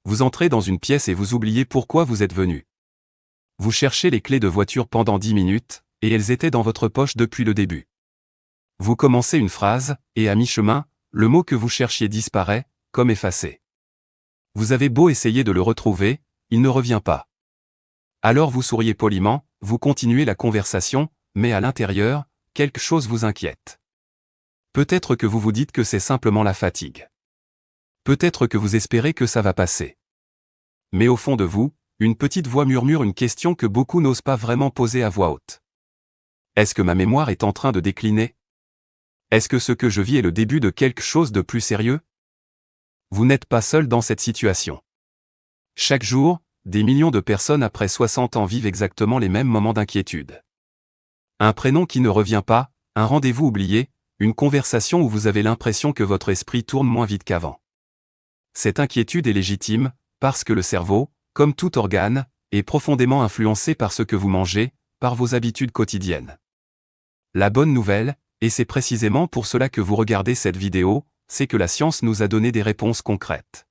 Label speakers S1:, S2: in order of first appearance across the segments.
S1: Vous entrez dans une pièce et vous oubliez pourquoi vous êtes venu. Vous cherchez les clés de voiture pendant 10 minutes, et elles étaient dans votre poche depuis le début. Vous commencez une phrase, et à mi-chemin, le mot que vous cherchiez disparaît, comme effacé. Vous avez beau essayer de le retrouver, il ne revient pas. Alors vous souriez poliment, vous continuez la conversation, mais à l'intérieur, quelque chose vous inquiète. Peut-être que vous vous dites que c'est simplement la fatigue. Peut-être que vous espérez que ça va passer. Mais au fond de vous, une petite voix murmure une question que beaucoup n'osent pas vraiment poser à voix haute. Est-ce que ma mémoire est en train de décliner? Est-ce que ce que je vis est le début de quelque chose de plus sérieux? Vous n'êtes pas seul dans cette situation. Chaque jour, des millions de personnes après 60 ans vivent exactement les mêmes moments d'inquiétude. Un prénom qui ne revient pas, un rendez-vous oublié, une conversation où vous avez l'impression que votre esprit tourne moins vite qu'avant. Cette inquiétude est légitime, parce que le cerveau, comme tout organe, est profondément influencé par ce que vous mangez, par vos habitudes quotidiennes. La bonne nouvelle, et c'est précisément pour cela que vous regardez cette vidéo, c'est que la science nous a donné des réponses concrètes.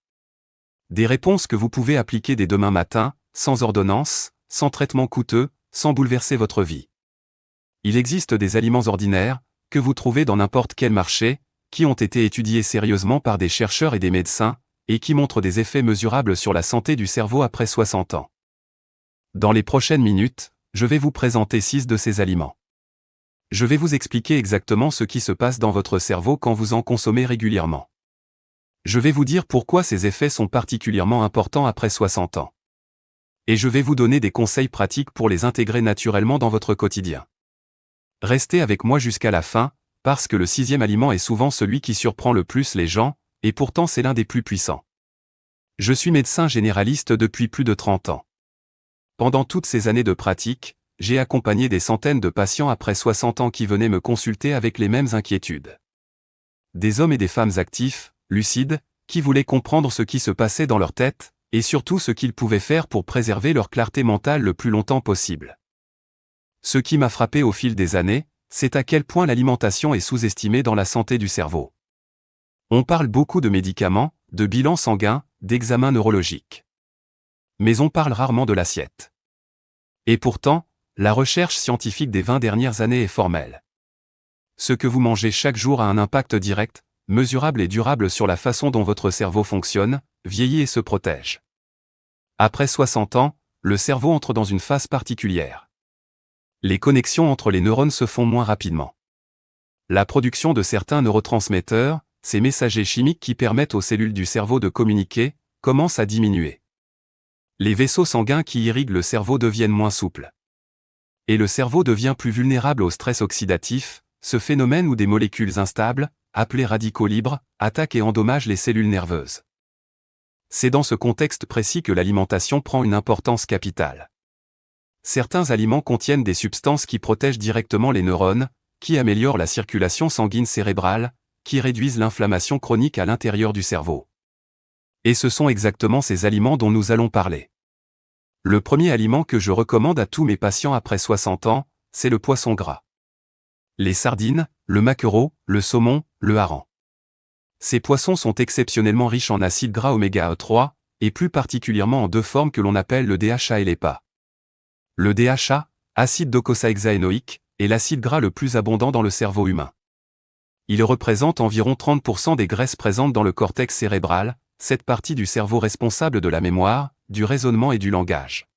S1: Des réponses que vous pouvez appliquer dès demain matin, sans ordonnance, sans traitement coûteux, sans bouleverser votre vie. Il existe des aliments ordinaires, que vous trouvez dans n'importe quel marché, qui ont été étudiés sérieusement par des chercheurs et des médecins, et qui montrent des effets mesurables sur la santé du cerveau après 60 ans. Dans les prochaines minutes, je vais vous présenter 6 de ces aliments. Je vais vous expliquer exactement ce qui se passe dans votre cerveau quand vous en consommez régulièrement. Je vais vous dire pourquoi ces effets sont particulièrement importants après 60 ans. Et je vais vous donner des conseils pratiques pour les intégrer naturellement dans votre quotidien. Restez avec moi jusqu'à la fin, parce que le 6e aliment est souvent celui qui surprend le plus les gens, et pourtant c'est l'un des plus puissants. Je suis médecin généraliste depuis plus de 30 ans. Pendant toutes ces années de pratique, j'ai accompagné des centaines de patients après 60 ans qui venaient me consulter avec les mêmes inquiétudes. Des hommes et des femmes actifs, lucides, qui voulaient comprendre ce qui se passait dans leur tête, et surtout ce qu'ils pouvaient faire pour préserver leur clarté mentale le plus longtemps possible. Ce qui m'a frappé au fil des années, c'est à quel point l'alimentation est sous-estimée dans la santé du cerveau. On parle beaucoup de médicaments, de bilans sanguins, d'examens neurologiques. Mais on parle rarement de l'assiette. Et pourtant, la recherche scientifique des 20 dernières années est formelle. Ce que vous mangez chaque jour a un impact direct, mesurable et durable sur la façon dont votre cerveau fonctionne, vieillit et se protège. Après 60 ans, le cerveau entre dans une phase particulière. Les connexions entre les neurones se font moins rapidement. La production de certains neurotransmetteurs, ces messagers chimiques qui permettent aux cellules du cerveau de communiquer, commence à diminuer. Les vaisseaux sanguins qui irriguent le cerveau deviennent moins souples. Et le cerveau devient plus vulnérable au stress oxydatif, ce phénomène où des molécules instables, appelées radicaux libres, attaquent et endommagent les cellules nerveuses. C'est dans ce contexte précis que l'alimentation prend une importance capitale. Certains aliments contiennent des substances qui protègent directement les neurones, qui améliorent la circulation sanguine cérébrale, qui réduisent l'inflammation chronique à l'intérieur du cerveau. Et ce sont exactement ces aliments dont nous allons parler. Le premier aliment que je recommande à tous mes patients après 60 ans, c'est le poisson gras. Les sardines, le maquereau, le saumon, le hareng. Ces poissons sont exceptionnellement riches en acides gras oméga 3, et plus particulièrement en 2 formes que l'on appelle le DHA et l'EPA. Le DHA, acide docosahexaénoïque, est l'acide gras le plus abondant dans le cerveau humain. Il représente environ 30% des graisses présentes dans le cortex cérébral, cette partie du cerveau responsable de la mémoire, du raisonnement et du langage.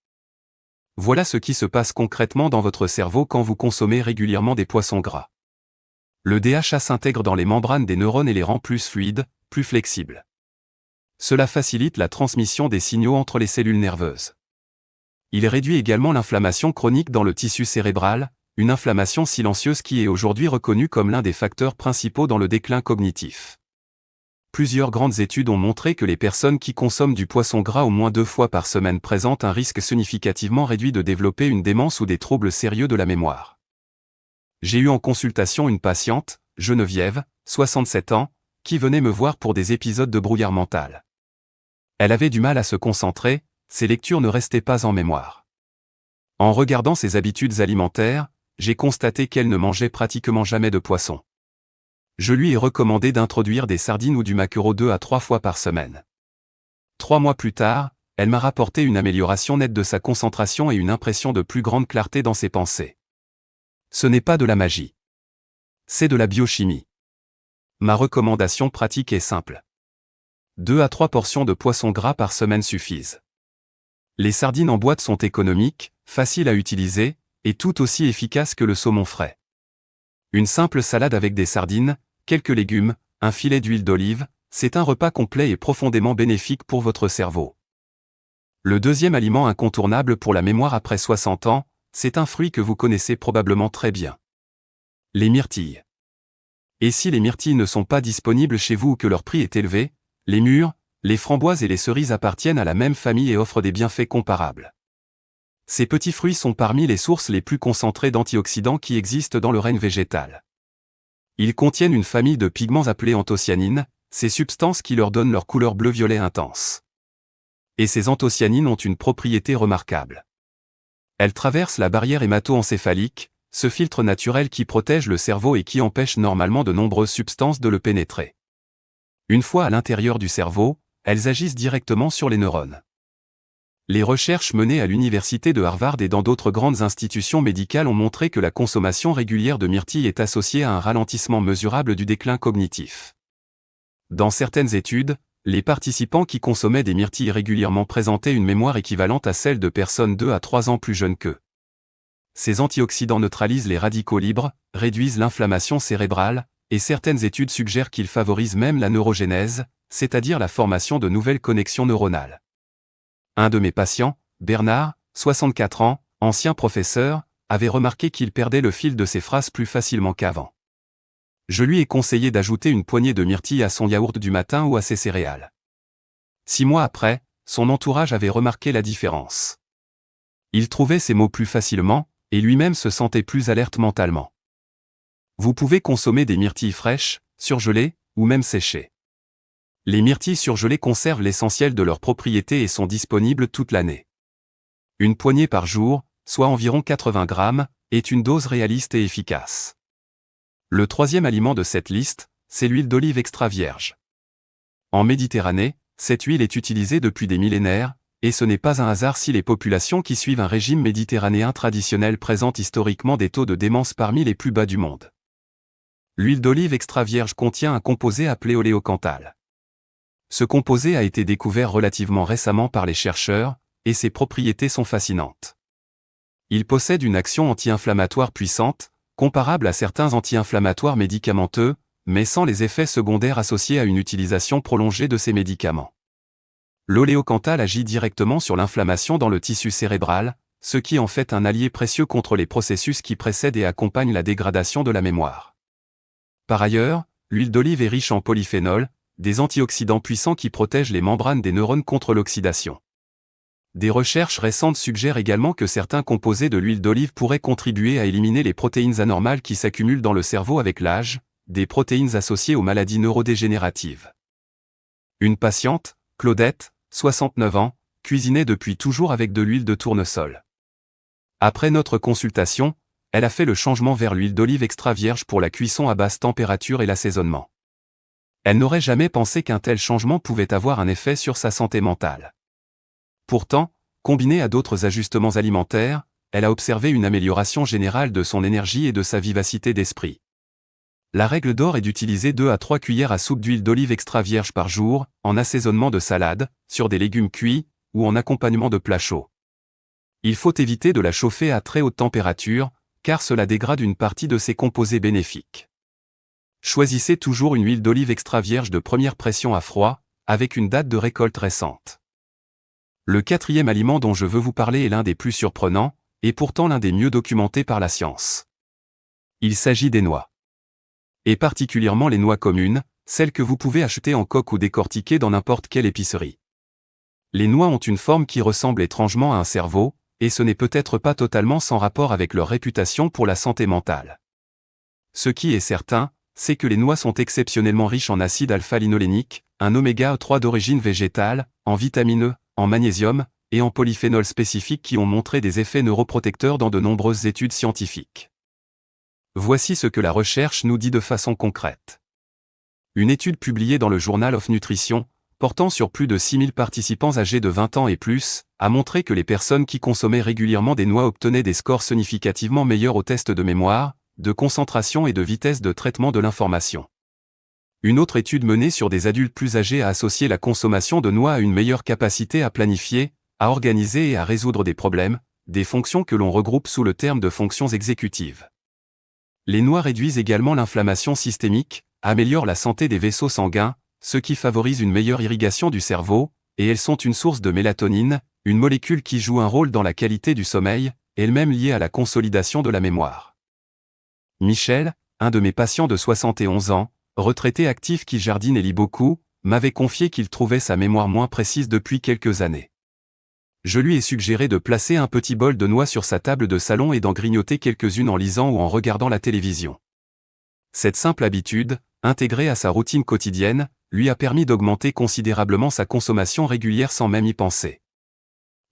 S1: Voilà ce qui se passe concrètement dans votre cerveau quand vous consommez régulièrement des poissons gras. Le DHA s'intègre dans les membranes des neurones et les rend plus fluides, plus flexibles. Cela facilite la transmission des signaux entre les cellules nerveuses. Il réduit également l'inflammation chronique dans le tissu cérébral, une inflammation silencieuse qui est aujourd'hui reconnue comme l'un des facteurs principaux dans le déclin cognitif. Plusieurs grandes études ont montré que les personnes qui consomment du poisson gras au moins 2 fois par semaine présentent un risque significativement réduit de développer une démence ou des troubles sérieux de la mémoire. J'ai eu en consultation une patiente, Geneviève, 67 ans, qui venait me voir pour des épisodes de brouillard mental. Elle avait du mal à se concentrer, ses lectures ne restaient pas en mémoire. En regardant ses habitudes alimentaires, j'ai constaté qu'elle ne mangeait pratiquement jamais de poisson. Je lui ai recommandé d'introduire des sardines ou du maquereau 2 à 3 fois par semaine. 3 mois plus tard, elle m'a rapporté une amélioration nette de sa concentration et une impression de plus grande clarté dans ses pensées. Ce n'est pas de la magie. C'est de la biochimie. Ma recommandation pratique est simple. 2 à 3 portions de poisson gras par semaine suffisent. Les sardines en boîte sont économiques, faciles à utiliser, et tout aussi efficaces que le saumon frais. Une simple salade avec des sardines, quelques légumes, un filet d'huile d'olive, c'est un repas complet et profondément bénéfique pour votre cerveau. Le deuxième aliment incontournable pour la mémoire après 60 ans, c'est un fruit que vous connaissez probablement très bien. Les myrtilles. Et si les myrtilles ne sont pas disponibles chez vous ou que leur prix est élevé, les mûres, les framboises et les cerises appartiennent à la même famille et offrent des bienfaits comparables. Ces petits fruits sont parmi les sources les plus concentrées d'antioxydants qui existent dans le règne végétal. Ils contiennent une famille de pigments appelés anthocyanines, ces substances qui leur donnent leur couleur bleu-violet intense. Et ces anthocyanines ont une propriété remarquable. Elles traversent la barrière hémato-encéphalique, ce filtre naturel qui protège le cerveau et qui empêche normalement de nombreuses substances de le pénétrer. Une fois à l'intérieur du cerveau, elles agissent directement sur les neurones. Les recherches menées à l'université de Harvard et dans d'autres grandes institutions médicales ont montré que la consommation régulière de myrtilles est associée à un ralentissement mesurable du déclin cognitif. Dans certaines études, les participants qui consommaient des myrtilles régulièrement présentaient une mémoire équivalente à celle de personnes 2 à 3 ans plus jeunes qu'eux. Ces antioxydants neutralisent les radicaux libres, réduisent l'inflammation cérébrale, et certaines études suggèrent qu'ils favorisent même la neurogénèse, c'est-à-dire la formation de nouvelles connexions neuronales. Un de mes patients, Bernard, 64 ans, ancien professeur, avait remarqué qu'il perdait le fil de ses phrases plus facilement qu'avant. Je lui ai conseillé d'ajouter une poignée de myrtilles à son yaourt du matin ou à ses céréales. 6 mois après, son entourage avait remarqué la différence. Il trouvait ses mots plus facilement, et lui-même se sentait plus alerte mentalement. Vous pouvez consommer des myrtilles fraîches, surgelées, ou même séchées. Les myrtilles surgelées conservent l'essentiel de leurs propriétés et sont disponibles toute l'année. Une poignée par jour, soit environ 80 grammes, est une dose réaliste et efficace. Le troisième aliment de cette liste, c'est l'huile d'olive extra vierge. En Méditerranée, cette huile est utilisée depuis des millénaires, et ce n'est pas un hasard si les populations qui suivent un régime méditerranéen traditionnel présentent historiquement des taux de démence parmi les plus bas du monde. L'huile d'olive extra vierge contient un composé appelé oléocanthal. Ce composé a été découvert relativement récemment par les chercheurs, et ses propriétés sont fascinantes. Il possède une action anti-inflammatoire puissante, comparable à certains anti-inflammatoires médicamenteux, mais sans les effets secondaires associés à une utilisation prolongée de ces médicaments. L'oléocanthal agit directement sur l'inflammation dans le tissu cérébral, ce qui en fait un allié précieux contre les processus qui précèdent et accompagnent la dégradation de la mémoire. Par ailleurs, l'huile d'olive est riche en polyphénols, des antioxydants puissants qui protègent les membranes des neurones contre l'oxydation. Des recherches récentes suggèrent également que certains composés de l'huile d'olive pourraient contribuer à éliminer les protéines anormales qui s'accumulent dans le cerveau avec l'âge, des protéines associées aux maladies neurodégénératives. Une patiente, Claudette, 69 ans, cuisinait depuis toujours avec de l'huile de tournesol. Après notre consultation, elle a fait le changement vers l'huile d'olive extra vierge pour la cuisson à basse température et l'assaisonnement. Elle n'aurait jamais pensé qu'un tel changement pouvait avoir un effet sur sa santé mentale. Pourtant, combiné à d'autres ajustements alimentaires, elle a observé une amélioration générale de son énergie et de sa vivacité d'esprit. La règle d'or est d'utiliser 2 à 3 cuillères à soupe d'huile d'olive extra vierge par jour, en assaisonnement de salade, sur des légumes cuits, ou en accompagnement de plats chauds. Il faut éviter de la chauffer à très haute température, car cela dégrade une partie de ses composés bénéfiques. Choisissez toujours une huile d'olive extra vierge de première pression à froid, avec une date de récolte récente. Le quatrième aliment dont je veux vous parler est l'un des plus surprenants, et pourtant l'un des mieux documentés par la science. Il s'agit des noix. Et particulièrement les noix communes, celles que vous pouvez acheter en coque ou décortiquer dans n'importe quelle épicerie. Les noix ont une forme qui ressemble étrangement à un cerveau, et ce n'est peut-être pas totalement sans rapport avec leur réputation pour la santé mentale. Ce qui est certain, c'est que les noix sont exceptionnellement riches en acide alpha-linolénique, un oméga 3 d'origine végétale, en vitamine E, en magnésium, et en polyphénols spécifiques qui ont montré des effets neuroprotecteurs dans de nombreuses études scientifiques. Voici ce que la recherche nous dit de façon concrète. Une étude publiée dans le Journal of Nutrition, portant sur plus de 6000 participants âgés de 20 ans et plus, a montré que les personnes qui consommaient régulièrement des noix obtenaient des scores significativement meilleurs aux tests de mémoire, de concentration et de vitesse de traitement de l'information. Une autre étude menée sur des adultes plus âgés a associé la consommation de noix à une meilleure capacité à planifier, à organiser et à résoudre des problèmes, des fonctions que l'on regroupe sous le terme de fonctions exécutives. Les noix réduisent également l'inflammation systémique, améliorent la santé des vaisseaux sanguins, ce qui favorise une meilleure irrigation du cerveau, et elles sont une source de mélatonine, une molécule qui joue un rôle dans la qualité du sommeil, elle-même liée à la consolidation de la mémoire. Michel, un de mes patients de 71 ans, retraité actif qui jardine et lit beaucoup, m'avait confié qu'il trouvait sa mémoire moins précise depuis quelques années. Je lui ai suggéré de placer un petit bol de noix sur sa table de salon et d'en grignoter quelques-unes en lisant ou en regardant la télévision. Cette simple habitude, intégrée à sa routine quotidienne, lui a permis d'augmenter considérablement sa consommation régulière sans même y penser.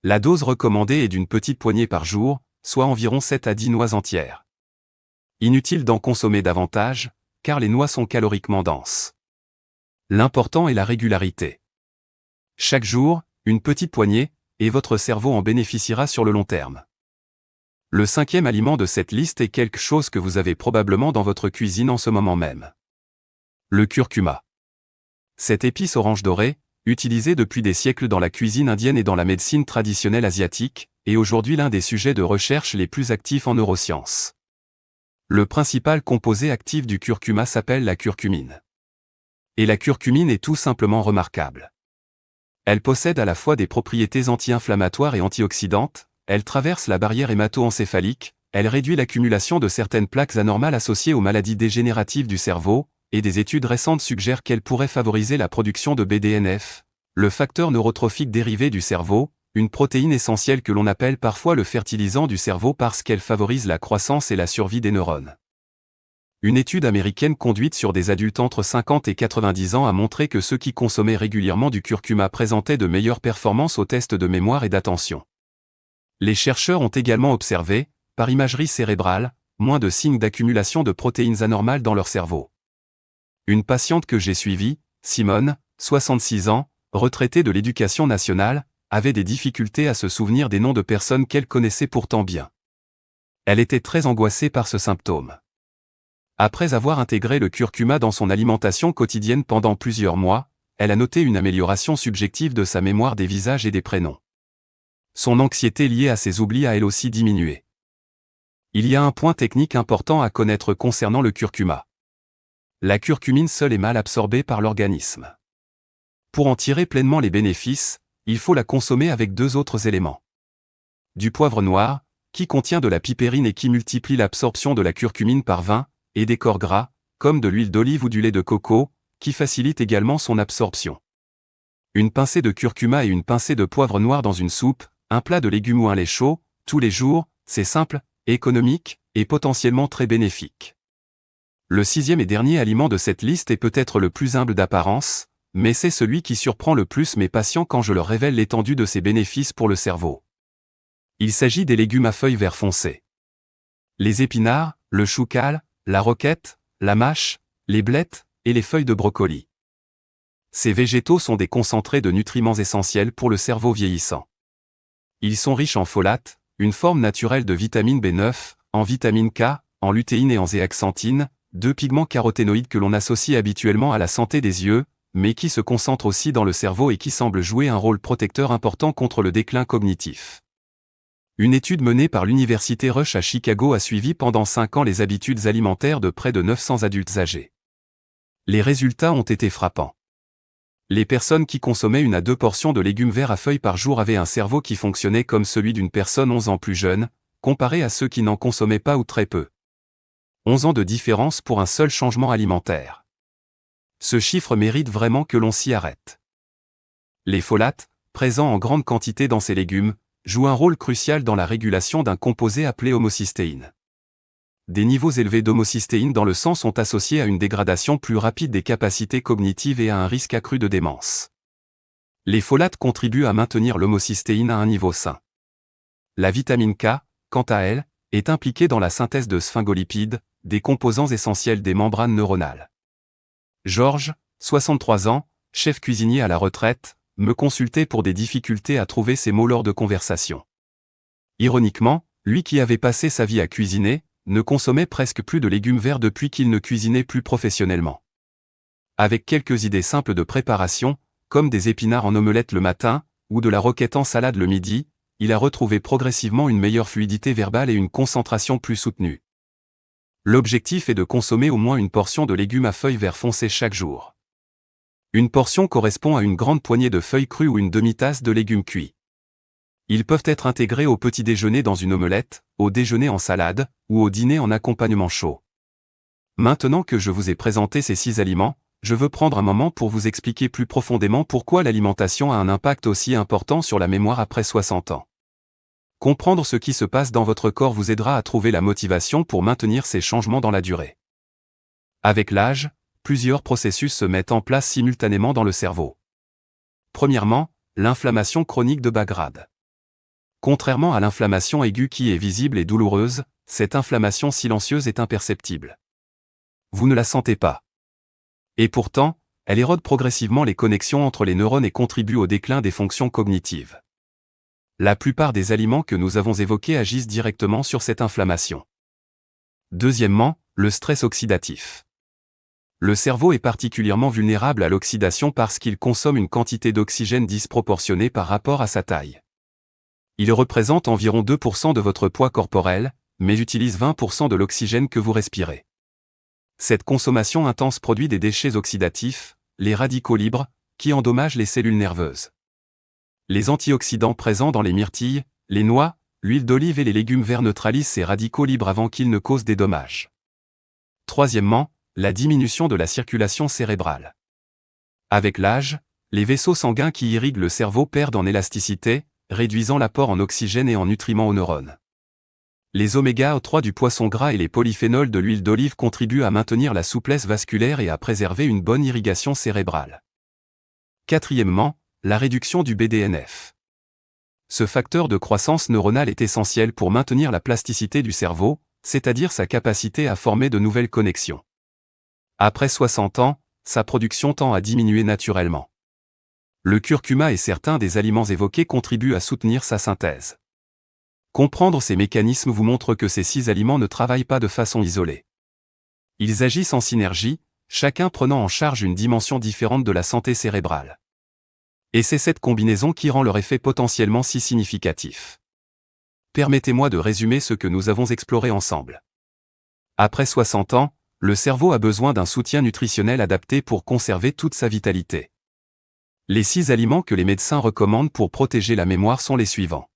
S1: La dose recommandée est d'une petite poignée par jour, soit environ 7 à 10 noix entières. Inutile d'en consommer davantage, car les noix sont caloriquement denses. L'important est la régularité. Chaque jour, une petite poignée, et votre cerveau en bénéficiera sur le long terme. Le 5e aliment de cette liste est quelque chose que vous avez probablement dans votre cuisine en ce moment même. Le curcuma. Cette épice orange dorée, utilisée depuis des siècles dans la cuisine indienne et dans la médecine traditionnelle asiatique, est aujourd'hui l'un des sujets de recherche les plus actifs en neurosciences. Le principal composé actif du curcuma s'appelle la curcumine. Et la curcumine est tout simplement remarquable. Elle possède à la fois des propriétés anti-inflammatoires et antioxydantes, elle traverse la barrière hémato-encéphalique, elle réduit l'accumulation de certaines plaques anormales associées aux maladies dégénératives du cerveau, et des études récentes suggèrent qu'elle pourrait favoriser la production de BDNF, le facteur neurotrophique dérivé du cerveau, une protéine essentielle que l'on appelle parfois le fertilisant du cerveau parce qu'elle favorise la croissance et la survie des neurones. Une étude américaine conduite sur des adultes entre 50 et 90 ans a montré que ceux qui consommaient régulièrement du curcuma présentaient de meilleures performances aux tests de mémoire et d'attention. Les chercheurs ont également observé, par imagerie cérébrale, moins de signes d'accumulation de protéines anormales dans leur cerveau. Une patiente que j'ai suivie, Simone, 66 ans, retraitée de l'Éducation nationale, avait des difficultés à se souvenir des noms de personnes qu'elle connaissait pourtant bien. Elle était très angoissée par ce symptôme. Après avoir intégré le curcuma dans son alimentation quotidienne pendant plusieurs mois, elle a noté une amélioration subjective de sa mémoire des visages et des prénoms. Son anxiété liée à ses oublis a elle aussi diminué. Il y a un point technique important à connaître concernant le curcuma. La curcumine seule est mal absorbée par l'organisme. Pour en tirer pleinement les bénéfices, il faut la consommer avec 2 autres éléments. Du poivre noir, qui contient de la pipérine et qui multiplie l'absorption de la curcumine par 20, et des corps gras, comme de l'huile d'olive ou du lait de coco, qui facilitent également son absorption. Une pincée de curcuma et une pincée de poivre noir dans une soupe, un plat de légumes ou un lait chaud, tous les jours, c'est simple, économique, et potentiellement très bénéfique. Le 6e et dernier aliment de cette liste est peut-être le plus humble d'apparence, mais c'est celui qui surprend le plus mes patients quand je leur révèle l'étendue de ses bénéfices pour le cerveau. Il s'agit des légumes à feuilles vert foncé. Les épinards, le chou cal, la roquette, la mâche, les blettes, et les feuilles de brocoli. Ces végétaux sont des concentrés de nutriments essentiels pour le cerveau vieillissant. Ils sont riches en folate, une forme naturelle de vitamine B9, en vitamine K, en lutéine et en zéaxanthine, 2 pigments caroténoïdes que l'on associe habituellement à la santé des yeux, mais qui se concentrent aussi dans le cerveau et qui semblent jouer un rôle protecteur important contre le déclin cognitif. Une étude menée par l'Université Rush à Chicago a suivi pendant 5 ans les habitudes alimentaires de près de 900 adultes âgés. Les résultats ont été frappants. Les personnes qui consommaient 1 à 2 portions de légumes verts à feuilles par jour avaient un cerveau qui fonctionnait comme celui d'une personne 11 ans plus jeune, comparé à ceux qui n'en consommaient pas ou très peu. 11 ans de différence pour un seul changement alimentaire. Ce chiffre mérite vraiment que l'on s'y arrête. Les folates, présents en grande quantité dans ces légumes, jouent un rôle crucial dans la régulation d'un composé appelé homocystéine. Des niveaux élevés d'homocystéine dans le sang sont associés à une dégradation plus rapide des capacités cognitives et à un risque accru de démence. Les folates contribuent à maintenir l'homocystéine à un niveau sain. La vitamine K, quant à elle, est impliquée dans la synthèse de sphingolipides, des composants essentiels des membranes neuronales. Georges, 63 ans, chef cuisinier à la retraite, me consultait pour des difficultés à trouver ses mots lors de conversations. Ironiquement, lui qui avait passé sa vie à cuisiner, ne consommait presque plus de légumes verts depuis qu'il ne cuisinait plus professionnellement. Avec quelques idées simples de préparation, comme des épinards en omelette le matin, ou de la roquette en salade le midi, il a retrouvé progressivement une meilleure fluidité verbale et une concentration plus soutenue. L'objectif est de consommer au moins une portion de légumes à feuilles vert foncé chaque jour. Une portion correspond à une grande poignée de feuilles crues ou une demi-tasse de légumes cuits. Ils peuvent être intégrés au petit déjeuner dans une omelette, au déjeuner en salade, ou au dîner en accompagnement chaud. Maintenant que je vous ai présenté ces 6 aliments, je veux prendre un moment pour vous expliquer plus profondément pourquoi l'alimentation a un impact aussi important sur la mémoire après 60 ans. Comprendre ce qui se passe dans votre corps vous aidera à trouver la motivation pour maintenir ces changements dans la durée. Avec l'âge, plusieurs processus se mettent en place simultanément dans le cerveau. Premièrement, l'inflammation chronique de bas grade. Contrairement à l'inflammation aiguë qui est visible et douloureuse, cette inflammation silencieuse est imperceptible. Vous ne la sentez pas. Et pourtant, elle érode progressivement les connexions entre les neurones et contribue au déclin des fonctions cognitives. La plupart des aliments que nous avons évoqués agissent directement sur cette inflammation. Deuxièmement, le stress oxydatif. Le cerveau est particulièrement vulnérable à l'oxydation parce qu'il consomme une quantité d'oxygène disproportionnée par rapport à sa taille. Il représente environ 2% de votre poids corporel, mais utilise 20% de l'oxygène que vous respirez. Cette consommation intense produit des déchets oxydatifs, les radicaux libres, qui endommagent les cellules nerveuses. Les antioxydants présents dans les myrtilles, les noix, l'huile d'olive et les légumes verts neutralisent ces radicaux libres avant qu'ils ne causent des dommages. Troisièmement, la diminution de la circulation cérébrale. Avec l'âge, les vaisseaux sanguins qui irriguent le cerveau perdent en élasticité, réduisant l'apport en oxygène et en nutriments aux neurones. Les oméga-3 du poisson gras et les polyphénols de l'huile d'olive contribuent à maintenir la souplesse vasculaire et à préserver une bonne irrigation cérébrale. Quatrièmement, la réduction du BDNF. Ce facteur de croissance neuronale est essentiel pour maintenir la plasticité du cerveau, c'est-à-dire sa capacité à former de nouvelles connexions. Après 60 ans, sa production tend à diminuer naturellement. Le curcuma et certains des aliments évoqués contribuent à soutenir sa synthèse. Comprendre ces mécanismes vous montre que ces 6 aliments ne travaillent pas de façon isolée. Ils agissent en synergie, chacun prenant en charge une dimension différente de la santé cérébrale. Et c'est cette combinaison qui rend leur effet potentiellement si significatif. Permettez-moi de résumer ce que nous avons exploré ensemble. Après 60 ans, le cerveau a besoin d'un soutien nutritionnel adapté pour conserver toute sa vitalité. Les 6 aliments que les médecins recommandent pour protéger la mémoire sont les suivants.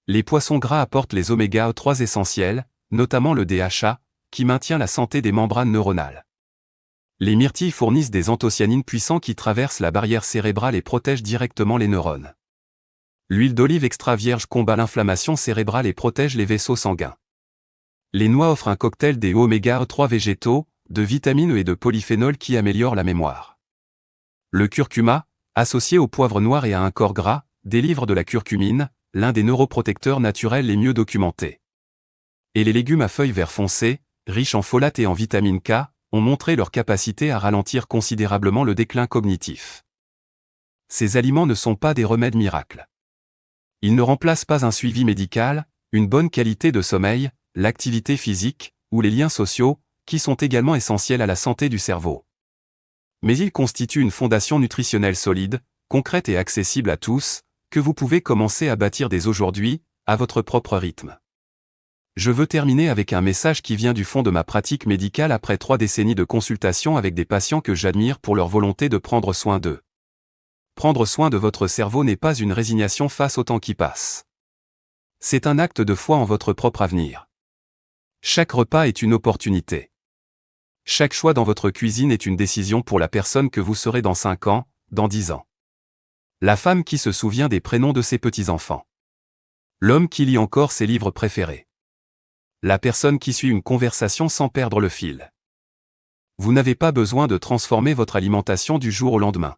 S1: Les poissons gras apportent les oméga-3 essentiels, notamment le DHA, qui maintient la santé des membranes neuronales. Les myrtilles fournissent des anthocyanines puissants qui traversent la barrière cérébrale et protègent directement les neurones. L'huile d'olive extra vierge combat l'inflammation cérébrale et protège les vaisseaux sanguins. Les noix offrent un cocktail des oméga-3 végétaux, de vitamines et de polyphénols qui améliorent la mémoire. Le curcuma, associé au poivre noir et à un corps gras, délivre de la curcumine, l'un des neuroprotecteurs naturels les mieux documentés. Et les légumes à feuilles vert foncé, riches en folate et en vitamine K, ont montré leur capacité à ralentir considérablement le déclin cognitif. Ces aliments ne sont pas des remèdes miracles. Ils ne remplacent pas un suivi médical, une bonne qualité de sommeil, l'activité physique, ou les liens sociaux, qui sont également essentiels à la santé du cerveau. Mais ils constituent une fondation nutritionnelle solide, concrète et accessible à tous, que vous pouvez commencer à bâtir dès aujourd'hui, à votre propre rythme. Je veux terminer avec un message qui vient du fond de ma pratique médicale après 3 décennies de consultation avec des patients que j'admire pour leur volonté de prendre soin d'eux. Prendre soin de votre cerveau n'est pas une résignation face au temps qui passe. C'est un acte de foi en votre propre avenir. Chaque repas est une opportunité. Chaque choix dans votre cuisine est une décision pour la personne que vous serez dans 5 ans, dans 10 ans. La femme qui se souvient des prénoms de ses petits-enfants. L'homme qui lit encore ses livres préférés. La personne qui suit une conversation sans perdre le fil. Vous n'avez pas besoin de transformer votre alimentation du jour au lendemain.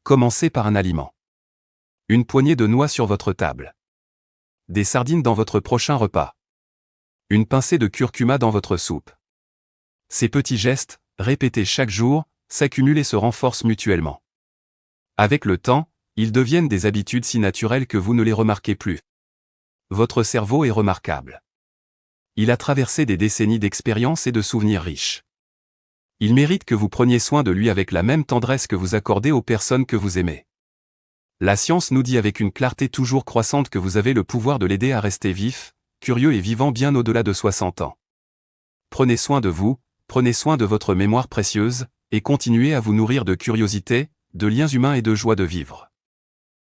S1: Commencez par un aliment. Une poignée de noix sur votre table. Des sardines dans votre prochain repas. Une pincée de curcuma dans votre soupe. Ces petits gestes, répétés chaque jour, s'accumulent et se renforcent mutuellement. Avec le temps, ils deviennent des habitudes si naturelles que vous ne les remarquez plus. Votre cerveau est remarquable. Il a traversé des décennies d'expérience et de souvenirs riches. Il mérite que vous preniez soin de lui avec la même tendresse que vous accordez aux personnes que vous aimez. La science nous dit avec une clarté toujours croissante que vous avez le pouvoir de l'aider à rester vif, curieux et vivant bien au-delà de 60 ans. Prenez soin de vous, prenez soin de votre mémoire précieuse, et continuez à vous nourrir de curiosité, de liens humains et de joie de vivre.